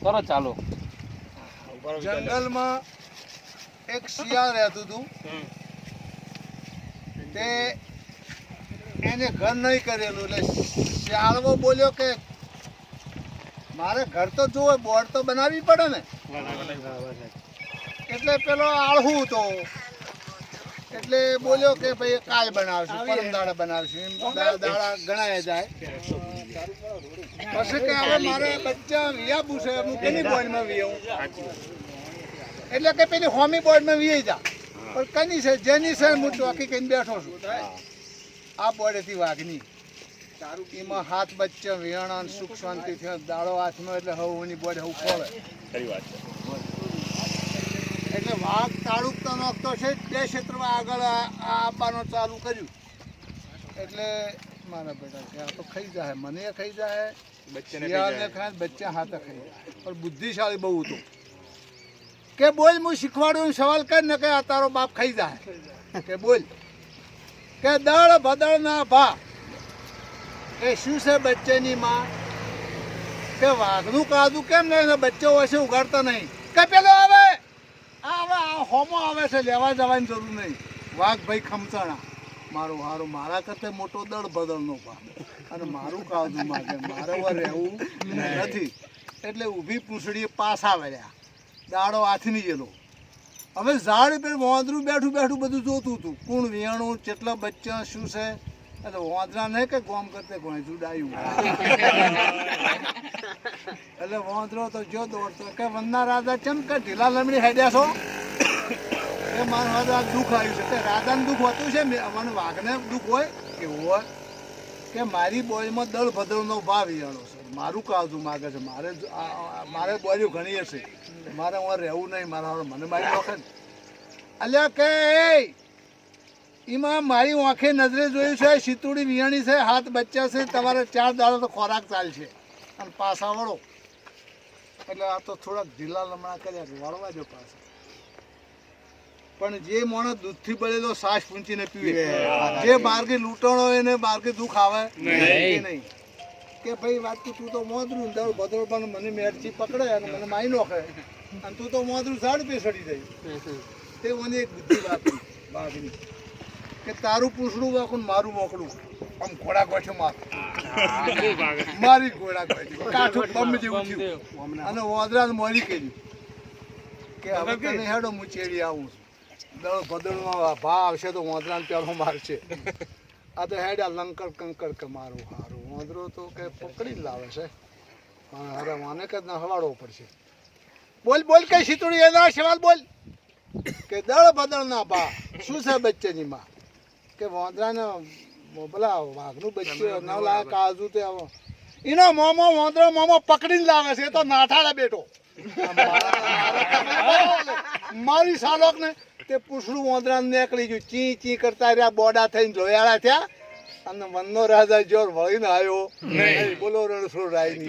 કરો ચાલો. જંગલમાં એક શિયાળ રહેતું હતું. તે એને ઘર નહીં કરેલું એટલે શિયાળવો બોલ્યો કે મારે ઘર તો જોવે, બોર્ડ તો બનાવવી પડે ને. એટલે પેલો આળહું હતો એટલે બોલ્યો કે ભાઈ કાલ બનાવશું, પરમ દાડા બનાવશું. એમ દાડા ગણાય જાય. પછી કે હવે મારે બચ્ચા વિયાવું છે, હું કેની બોર્ડમાં વિયાવું? એટલે કે પેલી હોમી બોર્ડમાં વિયાઈ જા. પણ કની છે જેની છે હું ચોકી કહીને બેઠો છું. આ બોર્ડેથી વાઘની એમાં હાથ બચ્ચા વિયાણા સુખ શાંતિ થયો, દાડો હાથમાં એટલે હવની બોર્ડ હવ ખોલે. એટલે વાઘ તાળુકતો નોખતો છે, બે ક્ષેત્રમાં આગળ આપવાનું ચાલુ કર્યું. એટલે મારા બેટા કે આ તો ખાઈ જાય, મને ખાઈ જાય, શિયાળને ખાય, બચ્ચા હાથે ખાઈ જાય. પણ બુદ્ધિશાળી બહુ હતો કે બોલ હું શીખવાડું, સવાલ કર ને કે આ તારો બાપ ખાઈ જાય. કે બોલ કે દળ ભદળ ના ભા એ શું છે બચ્ચેની માં? કે વાઘનું કાદું કેમ નહીં, બચ્ચો હશે ઉગાડતા નહીં. કે પેલો આવે આ હોમો આવે છે, લેવા જવાની જરૂર નહીં. વાઘ ભાઈ ખમચાણા મારું હારું, મારા કરતા મોટો દળ બદળનો ભાગ અને મારું કાદું માગે, મારે રહેવું નથી. એટલે ઊભી પૂંછડીએ પાછા વળ્યા, દાડો હાથની ગયેલો. હવે ઝાડ પર વાંદરું બેઠું બેઠું બધું જોતું હતું, કોણ વિયાણું, કેટલા બચ્ચા, શું છે. એટલે વાંદરા નહીં કે ગોમ કરતે ગોંચું ડાયું. એટલે વાંદરો તો જો દોડતો કે વનના રાજા ચમ કે ઢીલા લમડી હેડ્યા છો? એ મારું રાજા દુઃખ આવ્યું છે. કે રાજાને દુઃખ હોતું છે, મને વાઘને દુઃખ હોય એવું હોય કે મારી બોયમાં દળ ભદળનો ભાવ વિયાણો છે, મારું કાવતું માગે છે, મારે બોલ્યું ઘણી હશે, મારે હું રહેવું નહીં, મારા મને મારી વખત. અલ્યા કે એમાં મારી આંખે નજરે જોયું છે, શીતુડી વિયાણી છે, હાથ બચ્ચા છે, તમારે 4 દાડો તો ખોરાક ચાલશે અને પાછા વળો. એટલે આ તો થોડાક ઢીલા લમણા કર્યા કે વળવા જો પાછા. પણ જે માણસ દૂધથી બળેલો સાસ પૂંચીને પીવે, જે બારગી લૂંટણો એને બારગી દુઃખ આવે નહીં. કે ભાઈ વાત તું તો મોદરું દળ ભદળ પણ મને મેરચી પકડે અને મને મારી નોખે, અને તું તો મોદરું ઝાડ પે સડી જાય. તે મને એક બુદ્ધિ વાપરી બાઘની કે તારું પૂછડું વાખું મારું મોકડું આમ ઘોડા ગોઠે મારી ઘોડા ગોઠે કાઠું બમ જેવું થયું. અને વાદરાને મોરી કર્યું કે હવે તને હેડો હું ચેડી આવું છું. દળ ભદળનો ભા આવશે તો વાંદરાને પેલો મારશે. આ તો હેડા લંકર કંકર કે મારું હારું. વાંદરો તો કે પકડી જ લાવે છે, અરે મને કે નહવાડવો પડશે. બોલ બોલ કઈ શીતળી એના સવાલ બોલ. કે દળ ભદળ ના ભા શું છે બચ્ચેની માં? કે વાંદરાને પેલા વાઘનું બચ્ચે ન લાવે કાજુ તે એનો મોમો વાંદરો મોમો પકડીને લાવે છે. એ તો નાઠાડે બેટો મારી સાલોક ને તે પૂછડું વાંદરા નીકળી ગયું, ચી ચી કરતા રહ્યા, બોડા થઈને જોયાળા થયા. અને વનનો રાજા જોર વળીને આવ્યો, બોલો રણછોડ રાય ની.